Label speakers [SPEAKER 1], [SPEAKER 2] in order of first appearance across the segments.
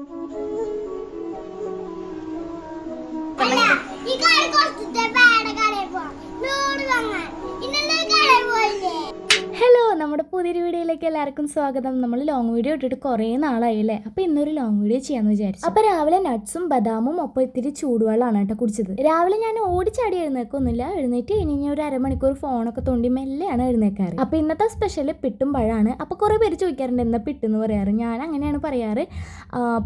[SPEAKER 1] Hello, നമ്മുടെ പുതിയൊരു വീഡിയോയിലേക്ക് എല്ലാവർക്കും സ്വാഗതം. നമ്മൾ ലോങ് വീഡിയോ ഇട്ടിട്ട് കുറേ നാളായില്ലേ. അപ്പോൾ ഇന്നൊരു ലോങ് വീഡിയോ ചെയ്യാമെന്ന് വിചാരിച്ചു. അപ്പോൾ രാവിലെ നട്ട്സും ബദാമും ഒപ്പം ഇത്തിരി ചൂടുവെള്ളമാണ് കേട്ടോ കുടിച്ചത്. രാവിലെ ഞാൻ ഓടിച്ചാടി എഴുന്നേക്കൊന്നുമില്ല. എഴുന്നേറ്റ് കഴിഞ്ഞ് ഒരു അരമണിക്കൂർ ഫോണൊക്കെ തോണ്ടി മെല്ലെയാണ് എഴുന്നേക്കാറ്. അപ്പോൾ ഇന്നത്തെ സ്പെഷ്യൽ പിട്ടും പഴമാണ്. അപ്പോൾ കുറേ പേര് ചോദിക്കാറുണ്ട് എന്താ പിട്ടെന്ന് പറയാറ്. ഞാൻ അങ്ങനെയാണ് പറയാറ്.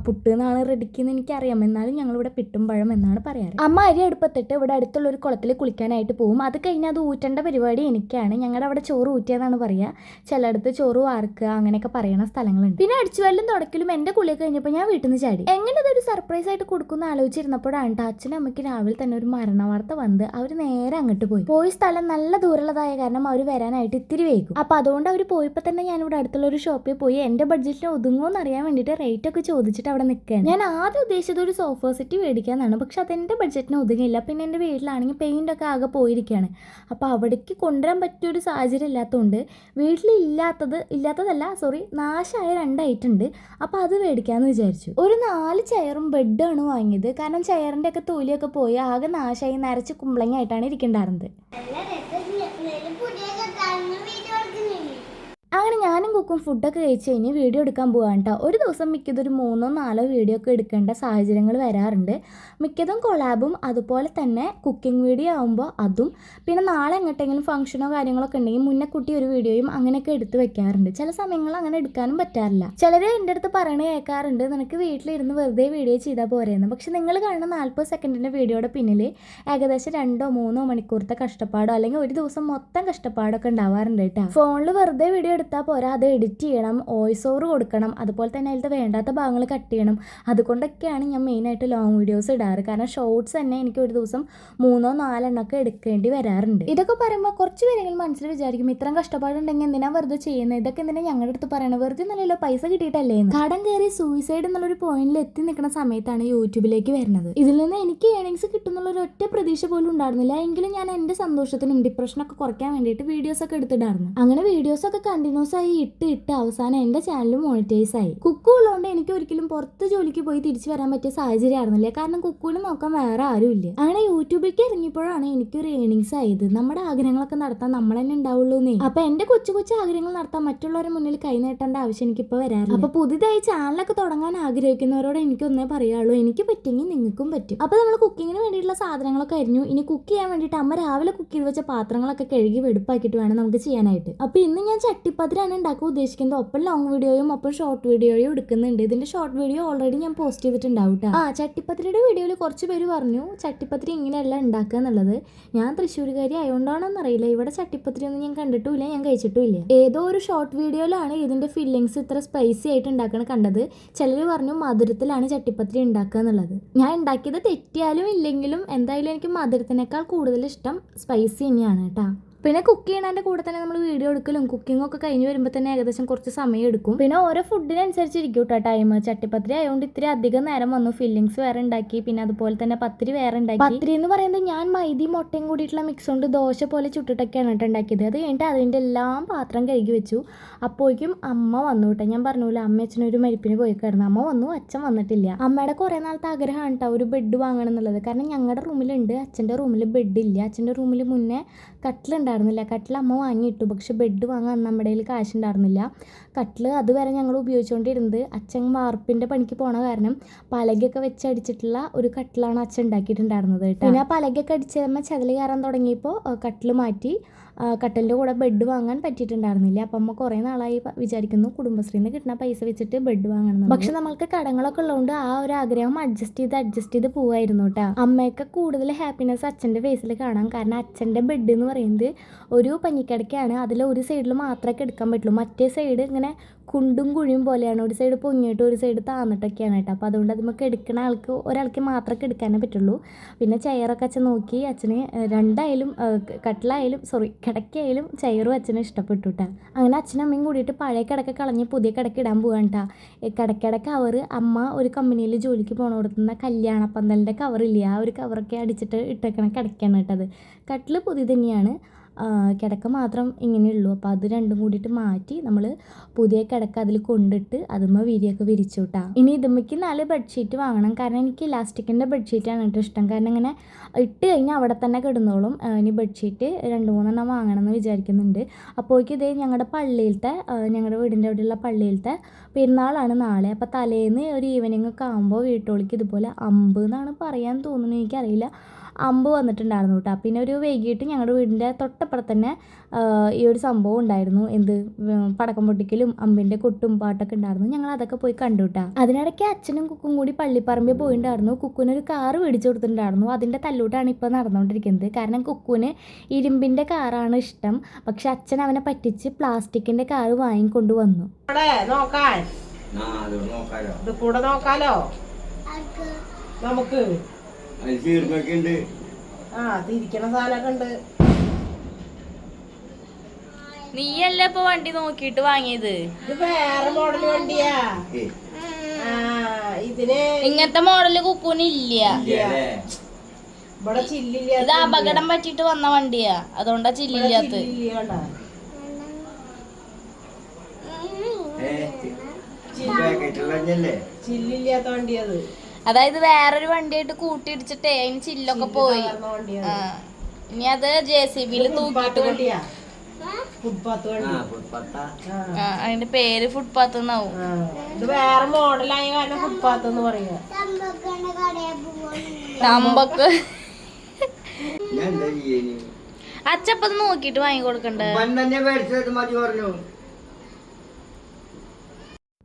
[SPEAKER 1] പുട്ട് എന്നാണ് റെഡിക്കെന്ന് എനിക്കറിയാം, എന്നാലും ഞങ്ങളിവിടെ പിട്ടും പഴം എന്നാണ് പറയാറ്. അമ്മ അരി അടുപ്പത്തിട്ട് ഇവിടെ അടുത്തുള്ള ഒരു കുളത്തിൽ കുളിക്കാനായിട്ട് പോകും. അത് കഴിഞ്ഞാൽ അത് ഊറ്റേണ്ട പരിപാടി എനിക്കാണ്. ഞങ്ങളുടെ അവിടെ ചോറ് ഊറ്റിയതാണ് പറയുക. ചിലയിടത്ത് ചോറ് വാർക്കുക അങ്ങനെയൊക്കെ പറയുന്ന സ്ഥലങ്ങളുണ്ട്. പിന്നെ അടിച്ചുവല്ലും തുടക്കലും എൻ്റെ കുളിയൊക്കെ കഴിഞ്ഞപ്പോൾ ഞാൻ വീട്ടിൽ നിന്ന് ചാടി. എങ്ങനെ ഇതൊരു സർപ്രൈസ് ആയിട്ട് കൊടുക്കുന്ന ആലോചിച്ചിരുന്നപ്പോഴാണ് അച്ഛനും അമ്മയ്ക്ക് രാവിലെ തന്നെ ഒരു മരണ വാർത്ത വന്ന് അവർ നേരെ അങ്ങോട്ട് പോയി സ്ഥലം നല്ല ദൂരമുള്ളതായ കാരണം അവർ വരാനായിട്ട് ഇത്തിരി വൈകും. അപ്പോൾ അതുകൊണ്ട് അവർ പോയപ്പോൾ തന്നെ ഞാൻ ഇവിടെ അടുത്തുള്ള ഒരു ഷോപ്പിൽ പോയി എൻ്റെ ബഡ്ജറ്റിന് ഒതുങ്ങുമെന്ന് അറിയാൻ വേണ്ടിയിട്ട് റേറ്റ് ഒക്കെ ചോദിച്ചിട്ട് അവിടെ നിൽക്കുകയാണ്. ഞാൻ ആദ്യം ഉദ്ദേശിച്ചത് ഒരു സോഫ സെറ്റ് മേടിക്കാനാണ്, പക്ഷെ അതെൻ്റെ ബഡ്ജറ്റിന് ഒതുങ്ങില്ല. പിന്നെ എൻ്റെ വീട്ടിലാണെങ്കിൽ പെയിൻ്റ് ഒക്കെ ആകെ പോയിരിക്കുകയാണ്. അപ്പോൾ അവിടേക്ക് കൊണ്ടുവരാൻ പറ്റിയൊരു സാഹചര്യം ഇല്ലാത്തതുകൊണ്ട് നാശമായ 2 ഐറ്റം ഉണ്ട്. അപ്പോൾ അത് മേടിക്കാമെന്ന് വിചാരിച്ചു. ഒരു 4 ചെയറും ബെഡാണ് വാങ്ങിയത്. കാരണം ചെയറിൻ്റെ ഒക്കെ തൊലിയൊക്കെ പോയി ആകെ നാശമായി നരച്ച് കുമ്പളങ്ങ ആയിട്ടാണ് ഇരിക്കേണ്ടായിരുന്നത്. അങ്ങനെ ഞാനും കുക്കും ഫുഡൊക്കെ കഴിച്ച് കഴിഞ്ഞ് വീഡിയോ എടുക്കാൻ പോകാൻ കേട്ടോ. ഒരു ദിവസം മിക്കതൊരു 3-4 വീഡിയോ ഒക്കെ എടുക്കേണ്ട സാഹചര്യങ്ങൾ വരാറുണ്ട്. മിക്കതും കൊളാബും അതുപോലെ തന്നെ കുക്കിംഗ് വീഡിയോ ആകുമ്പോൾ അതും, പിന്നെ നാളെ എങ്ങോട്ടെങ്കിലും ഫംഗ്ഷനോ കാര്യങ്ങളൊക്കെ ഉണ്ടെങ്കിൽ മുന്നക്കൂട്ടി ഒരു വീഡിയോയും അങ്ങനെയൊക്കെ എടുത്ത് വെക്കാറുണ്ട്. ചില സമയങ്ങളിൽ അങ്ങനെ എടുക്കാനും പറ്റാറില്ല. ചിലർ എൻ്റെ അടുത്ത് പറയണ കേൾക്കാറുണ്ട്, നിനക്ക് വീട്ടിലിരുന്ന് വെറുതെ വീഡിയോ ചെയ്താൽ പോരെയെന്ന്. പക്ഷെ നിങ്ങൾ കാണുന്ന 40 സെക്കൻഡിൻ്റെ വീഡിയോയുടെ പിന്നിൽ ഏകദേശം 2-3 മണിക്കൂറത്തെ കഷ്ടപ്പാടോ അല്ലെങ്കിൽ ഒരു ദിവസം മൊത്തം കഷ്ടപ്പാടൊക്കെ ഉണ്ടാവാറുണ്ട് കേട്ടോ. ഫോണിൽ വെറുതെ വീഡിയോ എടുത്താൽ പോരാ, അത് എഡിറ്റ് ചെയ്യണം, വോയിസ് ഓവർ കൊടുക്കണം, അതുപോലെ തന്നെ അതിലത്തെ വേണ്ടാത്ത ഭാഗങ്ങൾ കട്ട് ചെയ്യണം. അതുകൊണ്ടൊക്കെയാണ് ഞാൻ മെയിനായിട്ട് ലോങ് വീഡിയോസ് ഇടാറ്. കാരണം ഷോർട്സ് തന്നെ എനിക്ക് ഒരു ദിവസം 3-4 എണ്ണമൊക്കെ എടുക്കേണ്ടി വരാറുണ്ട്. ഇതൊക്കെ പറയുമ്പോൾ കുറച്ച് പേരെങ്കിലും മനസ്സിൽ വിചാരിക്കും, ഇത്രയും കഷ്ടപ്പാടുണ്ടെങ്കിൽ എന്തിനാ വെറുതെ ചെയ്യുന്നത്, ഇതൊക്കെ എന്തിനാ ഞങ്ങളുടെ അടുത്ത് പറയണത്, വെറുതെ നല്ലല്ലോ പൈസ കിട്ടിയിട്ടല്ലേ എന്ന്. കടം കയറി സൂയിസൈഡ് എന്നുള്ളൊരു പോയിന്റിൽ എത്തി നിൽക്കുന്ന സമയത്താണ് യൂട്യൂബിലേക്ക് വരുന്നത്. ഇതിൽ നിന്ന് എനിക്ക് ഏണിങ്സ് കിട്ടുന്നുള്ളൊരു ഒറ്റ പ്രതീക്ഷ പോലും ഉണ്ടായിരുന്നില്ല. എങ്കിലും ഞാൻ എൻ്റെ സന്തോഷത്തിനും ഡിപ്രഷനൊക്കെ കുറയ്ക്കാൻ വേണ്ടിയിട്ട് വീഡിയോസൊക്കെ എടുത്തിടായിരുന്നു. അങ്ങനെ വീഡിയോസൊക്കെ കണ്ടിന്യൂസ് ആയി ഇട്ട് അവസാനം എൻ്റെ ചാനൽ മോണിറ്റൈസ് ആയി. കുക്കു ഉള്ളതുകൊണ്ട് എനിക്ക് ഒരിക്കലും പുറത്ത് ജോലിക്ക് പോയി തിരിച്ചു വരാൻ പറ്റിയ സാഹചര്യം ആയിരുന്നില്ല. കാരണം കുക്കുവിനെ നോക്കാൻ വേറെ ആരും ഇല്ല. അങ്ങനെ യൂട്യൂബിലേക്ക് ഇറങ്ങിയപ്പോഴാണ് എനിക്കൊരു ഏണിങ്സ് ആയത്. നമ്മുടെ ആഗ്രഹങ്ങളൊക്കെ നടത്താൻ നമ്മൾ തന്നെ ഉണ്ടാവുള്ളൂ എന്നേ. അപ്പൊ എൻ്റെ കൊച്ചു ആഗ്രഹങ്ങൾ നടത്താൻ മറ്റുള്ളവരുടെ മുന്നിൽ കൈ നീട്ടേണ്ട ആവശ്യം എനിക്കിപ്പോൾ വരാറില്ല. അപ്പൊ പുതിയതായി ചാനലൊക്കെ തുടങ്ങാൻ ആഗ്രഹിക്കുന്നവരോട് എനിക്കൊന്നേ പറയാനുള്ളൂ, എനിക്ക് പറ്റുമെങ്കിൽ നിങ്ങൾക്കും പറ്റും. അപ്പൊ നമ്മൾ കുക്കിങ്ങിന് വേണ്ടിയിട്ടുള്ള സാധനങ്ങളൊക്കെ അരിഞ്ഞു. ഇനി കുക്ക് ചെയ്യാൻ വേണ്ടിയിട്ട് അമ്മ രാവിലെ കുക്ക് ചെയ്ത് വെച്ച പാത്രങ്ങളൊക്കെ കഴുകി വെടുപ്പാക്കിയിട്ട് വേണം നമുക്ക് ചെയ്യാനായിട്ട്. അപ്പൊ ഇന്ന് ഞാൻ ചട്ടിപ്പത്തിരിയാണ് ഉണ്ടാക്കാൻ ഉദ്ദേശിക്കുന്നത്. ഒപ്പം ലോങ് വീഡിയോയും ഒപ്പം ഷോർട്ട് വീഡിയോയും എടുക്കുന്നുണ്ട്. ഇതിന്റെ ഷോർട്ട് വീഡിയോ ഓൾറെഡി ഞാൻ പോസ്റ്റ് ചെയ്തിട്ടുണ്ടാവും. ചട്ടിപ്പത്തിരിയുടെ വീഡിയോയിൽ കുറച്ച് പേര് പറഞ്ഞു ചട്ടിപ്പത്തിരി ഇങ്ങനെയല്ല ഉണ്ടാക്കുക എന്നുള്ളത്. ഞാൻ തൃശ്ശൂർകാരി ആയതുകൊണ്ടാണെന്നറിയില്ല, ഇവിടെ ചട്ടിപ്പത്തിരി ഒന്നും ഞാൻ കണ്ടിട്ടുമില്ല, ഞാൻ കഴിച്ചിട്ടുമില്ല. ഏതോ ഒരു ഷോർട്ട് വീഡിയോയിലാണ് ഇതിന്റെ ഫില്ലിങ്സ് ഇത്ര സ്പൈസി ആയിട്ട് ഉണ്ടാക്കണ കണ്ടത്. ചിലർ പറഞ്ഞു മധുരത്തിലാണ് ചട്ടിപ്പത്തിരി ഉണ്ടാക്കുക എന്നുള്ളത്. ഞാൻ ഉണ്ടാക്കിയത് തെറ്റിയാലും ഇല്ലെങ്കിലും എന്തായാലും എനിക്ക് മധുരത്തിനേക്കാൾ കൂടുതൽ ഇഷ്ടം സ്പൈസി തന്നെയാണ് കേട്ടോ. പിന്നെ കുക്ക് ചെയ്യണതിൻ്റെ കൂടെ തന്നെ നമ്മൾ വീഡിയോ എടുക്കലും കുക്കിംഗ് ഒക്കെ കഴിഞ്ഞ് വരുമ്പോൾ തന്നെ ഏകദേശം കുറച്ച് സമയം എടുക്കും. പിന്നെ ഓരോ ഫുഡിനനുസരിച്ചിരിക്കും കേട്ടോ ടൈം. ചട്ടിപ്പത്തിരി ആയതുകൊണ്ട് ഇത്തിരി അധികം നേരം വന്നു. ഫില്ലിങ്സ് വേറെ ഉണ്ടാക്കി, പിന്നെ അതുപോലെ തന്നെ പത്തിരി വേറെ ഉണ്ടാക്കി. പത്തിരി എന്ന് പറയുന്നത് ഞാൻ മൈദയും മുട്ടയും കൂടിയിട്ടുള്ള മിക്സ് കൊണ്ട് ദോശ പോലെ ചുട്ടിട്ടൊക്കെയാണ് കേട്ടോ ഉണ്ടാക്കിയത്. അത് കഴിഞ്ഞിട്ട് അതിൻ്റെ എല്ലാം പാത്രം കഴുകി വെച്ചു. അപ്പോഴേക്കും അമ്മ വന്നു കേട്ടോ. ഞാൻ പറഞ്ഞില്ല അമ്മ അച്ഛനൊരു മരിപ്പിന് പോയി കിടന്നു. അമ്മ വന്നു, അച്ഛൻ വന്നിട്ടില്ല. അമ്മയുടെ കുറേ നാളത്തെ ആഗ്രഹമാണ് കേട്ടോ ഒരു ബെഡ് വാങ്ങണം എന്നുള്ളത്. കാരണം ഞങ്ങളുടെ റൂമിലുണ്ട്, അച്ഛൻ്റെ റൂമിൽ ബെഡില്ല. അച്ഛൻ്റെ റൂമിൽ മുന്നേ കട്ടിലുണ്ടായിരുന്നില്ല. കട്ടിൽ അമ്മ വാങ്ങിയിട്ടു, പക്ഷെ ബെഡ് വാങ്ങാൻ നമ്മുടെ കയ്യിൽ കാശുണ്ടായിരുന്നില്ല. കട്ടിൽ അതുവരെ ഞങ്ങൾ ഉപയോഗിച്ചുകൊണ്ടിരുന്നത് അച്ഛൻ വാർപ്പിൻ്റെ പണിക്ക് പോണ കാരണം പലകയൊക്കെ വെച്ചടിച്ചിട്ടുള്ള ഒരു കട്ടിലാണ് അച്ഛൻ ഉണ്ടാക്കിയിട്ടുണ്ടായിരുന്നത് കേട്ടോ. പിന്നെ ആ പലകയൊക്കെ അടിച്ചമ്മ ചതല് കയറാൻ തുടങ്ങിയപ്പോൾ കട്ടിൽ മാറ്റി. കട്ടലിൻ്റെ കൂടെ ബെഡ് വാങ്ങാൻ പറ്റിയിട്ടുണ്ടായിരുന്നില്ല. അപ്പം അമ്മ കുറേ നാളായി വിചാരിക്കുന്നു കുടുംബശ്രീയിൽ നിന്ന് കിട്ടുന്ന പൈസ വെച്ചിട്ട് ബെഡ് വാങ്ങണം. പക്ഷെ നമ്മൾക്ക് കടങ്ങളൊക്കെ ഉള്ളതുകൊണ്ട് ആ ഒരു ആഗ്രഹം അഡ്ജസ്റ്റ് ചെയ്ത് പോവായിരുന്നു കേട്ടോ. അമ്മയൊക്കെ കൂടുതൽ ഹാപ്പിനെസ് അച്ഛൻ്റെ ഫേസിൽ കാണാം. കാരണം അച്ഛൻ്റെ ബെഡ് എന്ന് പറയുന്നത് ഒരു പഞ്ഞിക്കിടക്കയാണ്. അതിൽ ഒരു സൈഡിൽ മാത്രമേ എടുക്കാൻ പറ്റുള്ളൂ. മറ്റേ സൈഡ് ഇങ്ങനെ കുണ്ടും കുഴിയും പോലെയാണ്. ഒരു സൈഡ് പൊങ്ങിയിട്ട് ഒരു സൈഡ് താന്നിട്ടൊക്കെയാണ് കേട്ടോ. അപ്പോൾ അതുകൊണ്ട് അത് നമുക്ക് എടുക്കുന്ന ഒരാൾക്ക് മാത്രമേ എടുക്കാനേ പറ്റുള്ളൂ. പിന്നെ ചെയറൊക്കെ അച്ഛൻ നോക്കി. അച്ഛന് രണ്ടായാലും കിടക്കയായാലും ചെയറും അച്ഛന് ഇഷ്ടപ്പെട്ടു കേട്ടോ. അങ്ങനെ അച്ഛനും അമ്മയും കൂടിയിട്ട് പഴയ കിടക്ക കളഞ്ഞ് പുതിയ കിടക്ക ഇടാൻ പോകാൻ കേട്ടോ. കിടക്കയുടെ കവറ് അമ്മ ഒരു കമ്പനിയിൽ ജോലിക്ക് പോകണോടത്തുന്ന കല്യാണപ്പന്തലിൻ്റെ കവറില്ലേ, ആ ഒരു കവറൊക്കെ അടിച്ചിട്ട് ഇട്ടേക്കണ കിടക്കാണ് കേട്ടത്. കട്ടിൽ പുതിയ തന്നെയാണ്. കിടക്ക മാത്രം ഇങ്ങനെയുള്ളൂ. അപ്പോൾ അത് രണ്ടും കൂടിയിട്ട് മാറ്റി നമ്മൾ പുതിയ കിടക്ക അതിൽ കൊണ്ടിട്ട് അതുമ്മ വിരിയൊക്കെ വിരിച്ചു വിട്ടാ. ഇനി ഇതുമ്മയ്ക്ക് 4 ബെഡ്ഷീറ്റ് വാങ്ങണം. കാരണം എനിക്ക് ഇലാസ്റ്റിക്കിൻ്റെ ബെഡ്ഷീറ്റാണ് ഏറ്റവും ഇഷ്ടം. കാരണം ഇങ്ങനെ ഇട്ട് കഴിഞ്ഞാൽ അവിടെ തന്നെ കിടന്നോളും. ഇനി ബെഡ്ഷീറ്റ് 2-3 എണ്ണം വാങ്ങണമെന്ന് വിചാരിക്കുന്നുണ്ട്. അപ്പോഴേക്കും ഇതേ ഞങ്ങളുടെ വീടിൻ്റെ അവിടെയുള്ള പള്ളിയിലത്തെ പെരുന്നാളാണ് നാളെ. അപ്പോൾ തലേന്ന് ഒരു ഈവനിങ് ഒക്കെ ആകുമ്പോൾ വീട്ടുകളിലേക്ക് ഇതുപോലെ അമ്പ് എന്നാണ് പറയാൻ തോന്നുന്നു, എനിക്കറിയില്ല, അമ്പ് വന്നിട്ടുണ്ടായിരുന്നു കേട്ടോ. പിന്നെ ഒരു വൈകിട്ട് ഞങ്ങളുടെ വീടിൻ്റെ തൊട്ടപ്പുറത്ത് തന്നെ ഈ ഒരു സംഭവം ഉണ്ടായിരുന്നു. പടക്കം പൊട്ടിക്കലും അമ്പിൻ്റെ കൊട്ടും പാട്ടൊക്കെ ഉണ്ടായിരുന്നു. ഞങ്ങൾ അതൊക്കെ പോയി കണ്ടു കേട്ടോ. അതിനിടയ്ക്ക് അച്ഛനും കുക്കും കൂടി പള്ളിപ്പറമ്പിൽ പോയിട്ടുണ്ടായിരുന്നു. കുക്കുവിനൊരു കാറ് മേടിച്ചു കൊടുത്തിട്ടുണ്ടായിരുന്നു. അതിൻ്റെ തല്ലൂട്ടാണ് ഇപ്പോൾ നടന്നുകൊണ്ടിരിക്കുന്നത്. കാരണം കുക്കുവിന് ഇരുമ്പിൻ്റെ കാറാണ് ഇഷ്ടം. പക്ഷെ അച്ഛൻ അവനെ പറ്റിച്ച് പ്ലാസ്റ്റിക്കിൻ്റെ കാറ് വാങ്ങിക്കൊണ്ട് വന്നു.
[SPEAKER 2] നമുക്ക് തിരിക്കണ സാധനമൊക്കെ ഉണ്ട്.
[SPEAKER 1] നീയല്ല ഇപ്പൊ വണ്ടി നോക്കിട്ട് വാങ്ങിയത്?
[SPEAKER 2] ഇത് വേറെ മോഡൽ വണ്ടിയാ. ഇതിന്
[SPEAKER 1] ഇങ്ങനത്തെ മോഡല് കുക്കൂനില്ല.
[SPEAKER 2] ഇവിടെ ചില്ലില്ല.
[SPEAKER 1] ഇത് അപകടം പറ്റിട്ട് വന്ന വണ്ടിയാ, അതുകൊണ്ടാ ചില്ലില്ലാത്ത.
[SPEAKER 2] ചില്ലില്ലാത്ത വണ്ടിയത്.
[SPEAKER 1] അതായത് വേറൊരു വണ്ടിയായിട്ട് കൂട്ടിയിടിച്ചിട്ടേ അതിന് ചില്ലൊക്കെ പോയി. ഇനി അത് JCBയിൽ തൂക്കിട്ട് അതിന്റെ പേര് ഫുട്പാത്ത് എന്നാവും.
[SPEAKER 2] ഇത് വേറെ മോഡലായ കാരണം ഫുട്പാത്ത് എന്ന് പറയുക.
[SPEAKER 1] തമ്പക്ക് അച്ചപ്പത് നോക്കിട്ട് വാങ്ങി കൊടുക്കണ്ടേ?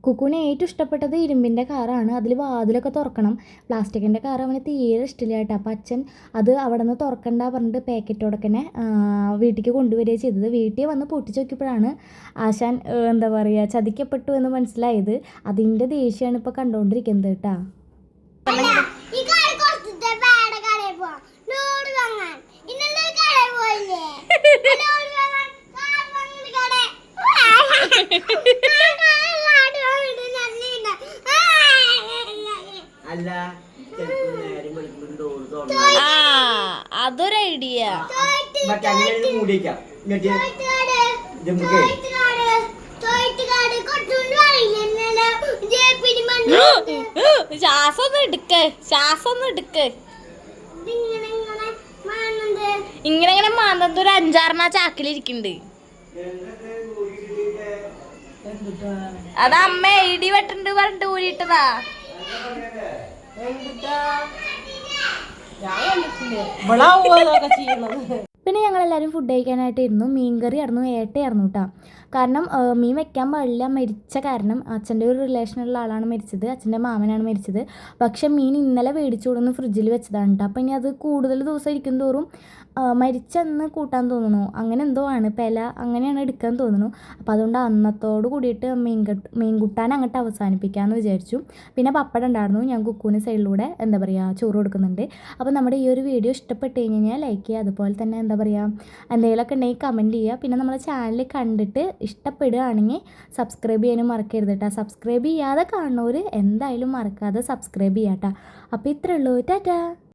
[SPEAKER 1] കുക്കുവിന് ഏറ്റവും ഇഷ്ടപ്പെട്ടത് ഇരുമ്പിൻ്റെ കാറാണ്. അതിൽ വാതിലൊക്കെ തുറക്കണം. പ്ലാസ്റ്റിക്കിൻ്റെ കാർ അവന് തീരെ ഇഷ്ടമില്ല കേട്ടോ. അപ്പം അച്ഛൻ അത് അവിടെ നിന്ന് തുറക്കണ്ട പറഞ്ഞിട്ട് പാക്കറ്റോടൊക്കെ വീട്ടിലേക്ക് കൊണ്ടുവരിക ചെയ്തത്. വീട്ടിൽ വന്ന് പൊട്ടിച്ച് നോക്കിയപ്പോഴാണ് ആശാൻ എന്താ പറയുക ചതിക്കപ്പെട്ടു എന്ന് മനസ്സിലായത്. അതിൻ്റെ ദേഷ്യമാണ് ഇപ്പോൾ കണ്ടുകൊണ്ടിരിക്കുന്നത് കേട്ടോ. അതൊരു ഐഡിയ. ശ്വാസം ഒന്ന് എടുക്ക്. ഇങ്ങനെ മാന്തത് ഒരു 5-6 ചാക്കിലിരിക്കുന്നുണ്ട്. അത് അമ്മ ഇടി വെട്ടുണ്ട് പറഞ്ഞിട്ട് ഊരിട്ടതാ. പിന്നെ ഞങ്ങളെല്ലാവരും ഫുഡ് കഴിക്കാനായിട്ട് ഇരുന്നു. മീൻകറി ആയിരുന്നു, ഏട്ടയായിരുന്നു കേട്ടോ. കാരണം മീൻ വെക്കാൻ പാടില്ല, മരിച്ച കാരണം. അച്ഛൻ്റെ ഒരു റിലേഷനുള്ള ആളാണ് മരിച്ചത്, അച്ഛൻ്റെ മാമനാണ് മരിച്ചത്. പക്ഷെ മീൻ ഇന്നലെ മേടിച്ചു കൊടുന്ന് ഫ്രിഡ്ജിൽ വെച്ചതാണ് കേട്ടോ. അപ്പം ഇനി അത് കൂടുതൽ ദിവസം ഇരിക്കും തോറും മരിച്ചെന്ന് കൂട്ടാൻ തോന്നുന്നു. അങ്ങനെ എന്തോ ആണ്, പെല അങ്ങനെയാണ് എടുക്കാൻ തോന്നുന്നു. അപ്പോൾ അതുകൊണ്ട് അന്നത്തോട് കൂടിയിട്ട് മീൻകൂട്ടാൻ അങ്ങോട്ട് അവസാനിപ്പിക്കാമെന്ന് വിചാരിച്ചു. പിന്നെ പപ്പടം ഉണ്ടായിരുന്നു. ഞാൻ കുക്കൂന് സൈഡിലൂടെ എന്താ പറയുക ചോറ് കൊടുക്കുന്നുണ്ട്. അപ്പോൾ നമ്മുടെ ഈ ഒരു വീഡിയോ ഇഷ്ടപ്പെട്ട് കഴിഞ്ഞാൽ ലൈക്ക് ചെയ്യുക. അതുപോലെ തന്നെ എന്താ പറയുക എന്തെങ്കിലുമൊക്കെ ഉണ്ടെങ്കിൽ കമൻറ്റ് ചെയ്യുക. പിന്നെ നമ്മുടെ ചാനൽ കണ്ടിട്ട് ഇഷ്ടപ്പെടുകയാണെങ്കിൽ സബ്സ്ക്രൈബ് ചെയ്യാനും മറക്കരുത് കേട്ടോ. സബ്സ്ക്രൈബ് ചെയ്യാതെ കാണുന്നവർ എന്തായാലും മറക്കാതെ സബ്സ്ക്രൈബ് ചെയ്യാം കേട്ടോ. അപ്പോൾ ഇത്രയേ ഉള്ളൂ. ടാറ്റാ.